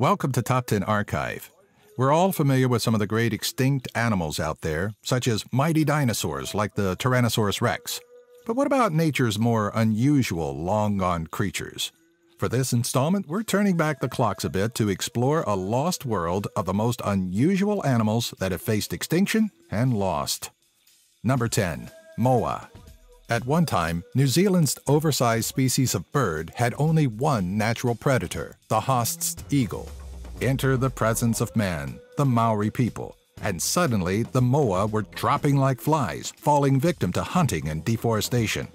Welcome to Top 10 Archive. We're all familiar with some of the great extinct animals out there, such as mighty dinosaurs like the Tyrannosaurus rex. But what about nature's more unusual, long-gone creatures? For this installment, we're turning back the clocks a bit to explore a lost world of the most unusual animals that have faced extinction and lost. Number 10. Moa. At one time, New Zealand's oversized species of bird had only one natural predator, the Haast's eagle. Enter the presence of man, the Maori people, and suddenly the moa were dropping like flies, falling victim to hunting and deforestation.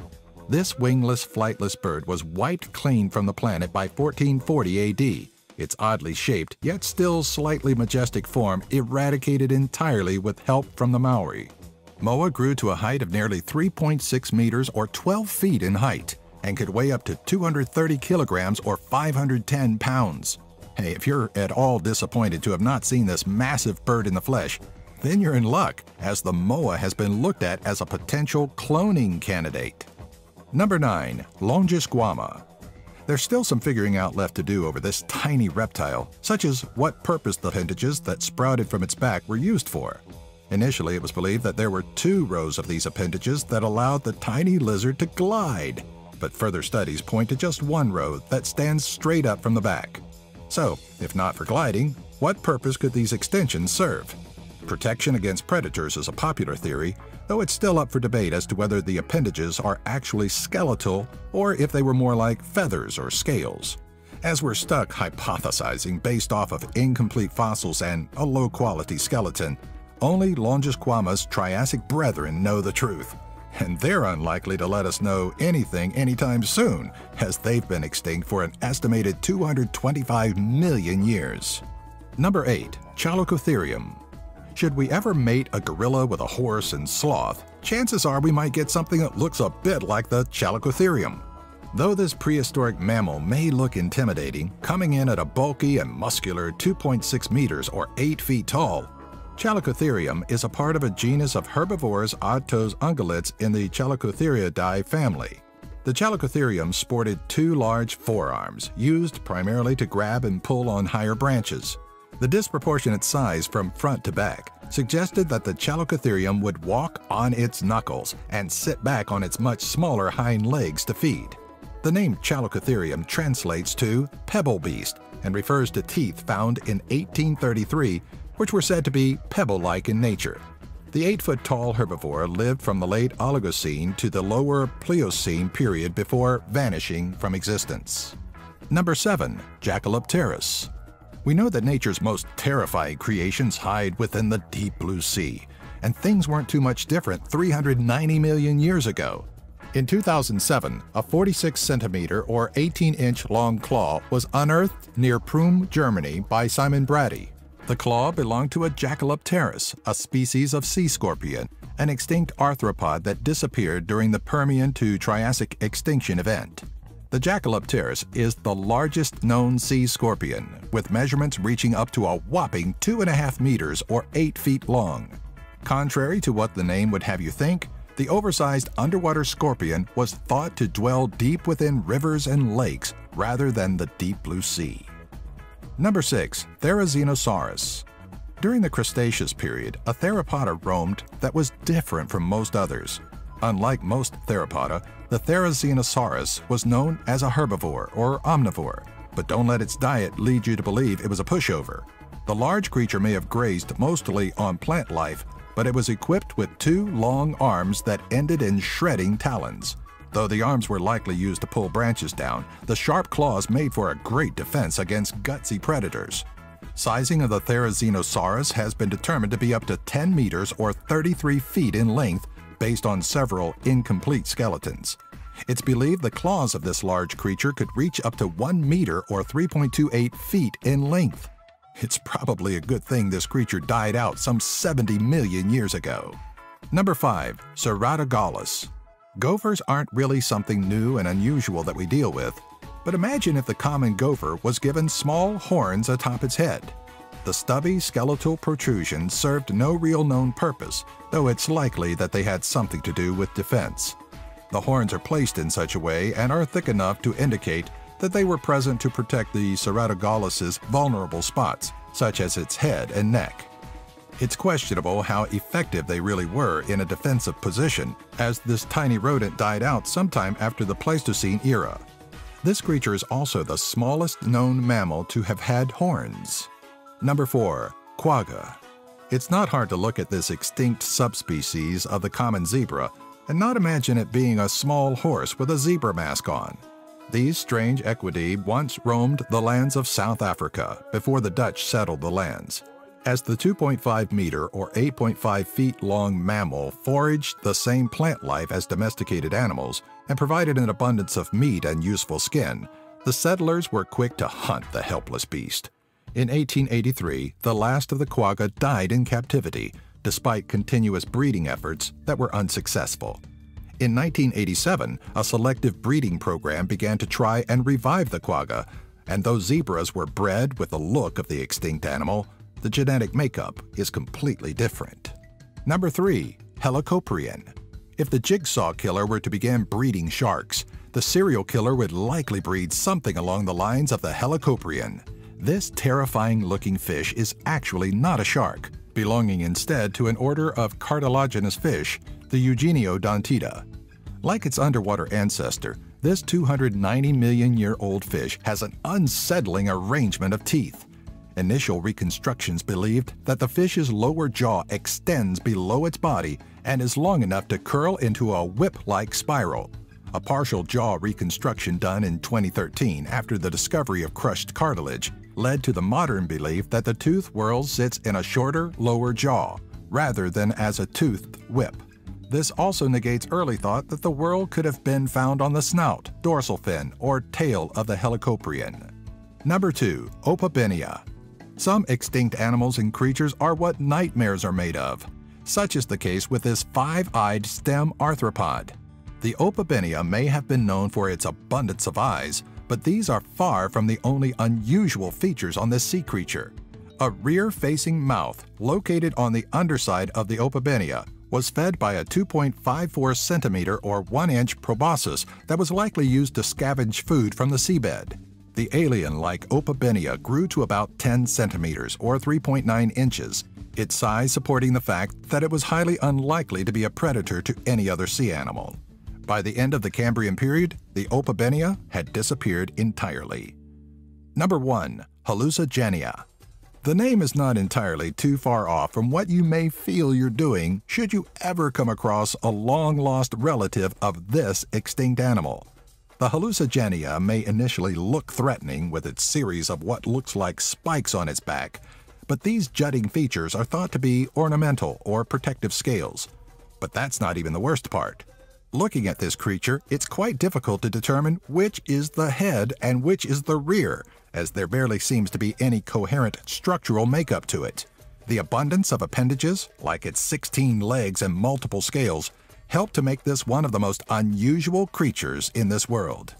This wingless, flightless bird was wiped clean from the planet by 1440 AD. Its oddly shaped, yet still slightly majestic form eradicated entirely with help from the Maori. Moa grew to a height of nearly 3.6 meters or 12 feet in height, and could weigh up to 230 kilograms or 510 pounds. Hey, if you're at all disappointed to have not seen this massive bird in the flesh, then you're in luck, as the moa has been looked at as a potential cloning candidate. Number 9. Longisquama. There's still some figuring out left to do over this tiny reptile, such as what purpose the appendages that sprouted from its back were used for. Initially, it was believed that there were 2 rows of these appendages that allowed the tiny lizard to glide, but further studies point to just 1 row that stands straight up from the back. So, if not for gliding, what purpose could these extensions serve? Protection against predators is a popular theory, though it's still up for debate as to whether the appendages are actually skeletal or if they were more like feathers or scales. As we're stuck hypothesizing based off of incomplete fossils and a low-quality skeleton, only Longisquama's Triassic brethren know the truth, and they're unlikely to let us know anything anytime soon, as they've been extinct for an estimated 225 million years. Number 8. Chalicotherium. Should we ever mate a gorilla with a horse and sloth, chances are we might get something that looks a bit like the Chalicotherium. Though this prehistoric mammal may look intimidating, coming in at a bulky and muscular 2.6 meters or 8 feet tall, Chalicotherium is a part of a genus of herbivorous odd-toed ungulates in the Chalicotheriidae family. The Chalicotherium sported 2 large forearms, used primarily to grab and pull on higher branches. The disproportionate size from front to back suggested that the Chalicotherium would walk on its knuckles and sit back on its much smaller hind legs to feed. The name Chalicotherium translates to pebble beast and refers to teeth found in 1833, which were said to be pebble-like in nature. The 8-foot-tall herbivore lived from the late Oligocene to the lower Pliocene period before vanishing from existence. Number 7. Jackalopterus. We know that nature's most terrifying creations hide within the deep blue sea, and things weren't too much different 390 million years ago. In 2007, a 46-centimeter or 18-inch long claw was unearthed near Prüm, Germany by Simon Brady. The claw belonged to a Jackalopterus, a species of sea scorpion, an extinct arthropod that disappeared during the Permian to Triassic extinction event. The Jackalopterus is the largest known sea scorpion, with measurements reaching up to a whopping 2.5 meters or 8 feet long. Contrary to what the name would have you think, the oversized underwater scorpion was thought to dwell deep within rivers and lakes rather than the deep blue sea. Number 6. Therizinosaurus. During the Cretaceous period, a theropoda roamed that was different from most others. Unlike most theropoda, the Therizinosaurus was known as a herbivore or omnivore, but don't let its diet lead you to believe it was a pushover. The large creature may have grazed mostly on plant life, but it was equipped with 2 long arms that ended in shredding talons. Though the arms were likely used to pull branches down, the sharp claws made for a great defense against gutsy predators. Sizing of the Therizinosaurus has been determined to be up to 10 meters or 33 feet in length based on several incomplete skeletons. It's believed the claws of this large creature could reach up to 1 meter or 3.28 feet in length. It's probably a good thing this creature died out some 70 million years ago. Number 5. Ceratogalus. Gophers aren't really something new and unusual that we deal with, but imagine if the common gopher was given small horns atop its head. The stubby skeletal protrusion served no real known purpose, though it's likely that they had something to do with defense. The horns are placed in such a way and are thick enough to indicate that they were present to protect the Ceratogallus's vulnerable spots, such as its head and neck. It's questionable how effective they really were in a defensive position, as this tiny rodent died out sometime after the Pleistocene era. This creature is also the smallest known mammal to have had horns. Number 4. Quagga. It's not hard to look at this extinct subspecies of the common zebra and not imagine it being a small horse with a zebra mask on. These strange equidae once roamed the lands of South Africa before the Dutch settled the lands. As the 2.5-meter or 8.5 feet long mammal foraged the same plant life as domesticated animals and provided an abundance of meat and useful skin, the settlers were quick to hunt the helpless beast. In 1883, the last of the quagga died in captivity, despite continuous breeding efforts that were unsuccessful. In 1987, a selective breeding program began to try and revive the quagga, and though zebras were bred with the look of the extinct animal, the genetic makeup is completely different. Number 3. Helicoprion. If the jigsaw killer were to begin breeding sharks, the serial killer would likely breed something along the lines of the Helicoprion. This terrifying-looking fish is actually not a shark, belonging instead to an order of cartilaginous fish, the Eugeniodontida. Like its underwater ancestor, this 290-million-year-old fish has an unsettling arrangement of teeth. Initial reconstructions believed that the fish's lower jaw extends below its body and is long enough to curl into a whip-like spiral. A partial jaw reconstruction done in 2013 after the discovery of crushed cartilage led to the modern belief that the tooth whorl sits in a shorter, lower jaw, rather than as a toothed whip. This also negates early thought that the whorl could have been found on the snout, dorsal fin, or tail of the Helicoprion. Number 2. Opabenia. Some extinct animals and creatures are what nightmares are made of. Such is the case with this 5-eyed stem arthropod. The Opabenia may have been known for its abundance of eyes, but these are far from the only unusual features on this sea creature. A rear-facing mouth, located on the underside of the Opabenia, was fed by a 2.54 centimeter or 1-inch proboscis that was likely used to scavenge food from the seabed. The alien-like Opabenia grew to about 10 centimeters or 3.9 inches, its size supporting the fact that it was highly unlikely to be a predator to any other sea animal. By the end of the Cambrian period, the Opabenia had disappeared entirely. Number 1. Hallucigenia. The name is not entirely too far off from what you may feel you're doing should you ever come across a long-lost relative of this extinct animal. The Hallucigenia may initially look threatening with its series of what looks like spikes on its back, but these jutting features are thought to be ornamental or protective scales. But that's not even the worst part. Looking at this creature, it's quite difficult to determine which is the head and which is the rear, as there barely seems to be any coherent structural makeup to it. The abundance of appendages, like its 16 legs and multiple scales, help to make this one of the most unusual creatures in this world.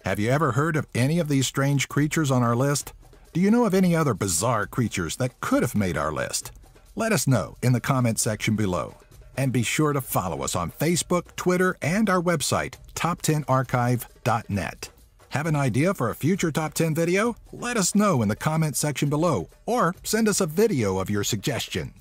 Have you ever heard of any of these strange creatures on our list? Do you know of any other bizarre creatures that could have made our list? Let us know in the comment section below. And be sure to follow us on Facebook, Twitter, and our website, top10archive.net. Have an idea for a future Top 10 video? Let us know in the comment section below, or send us a video of your suggestion.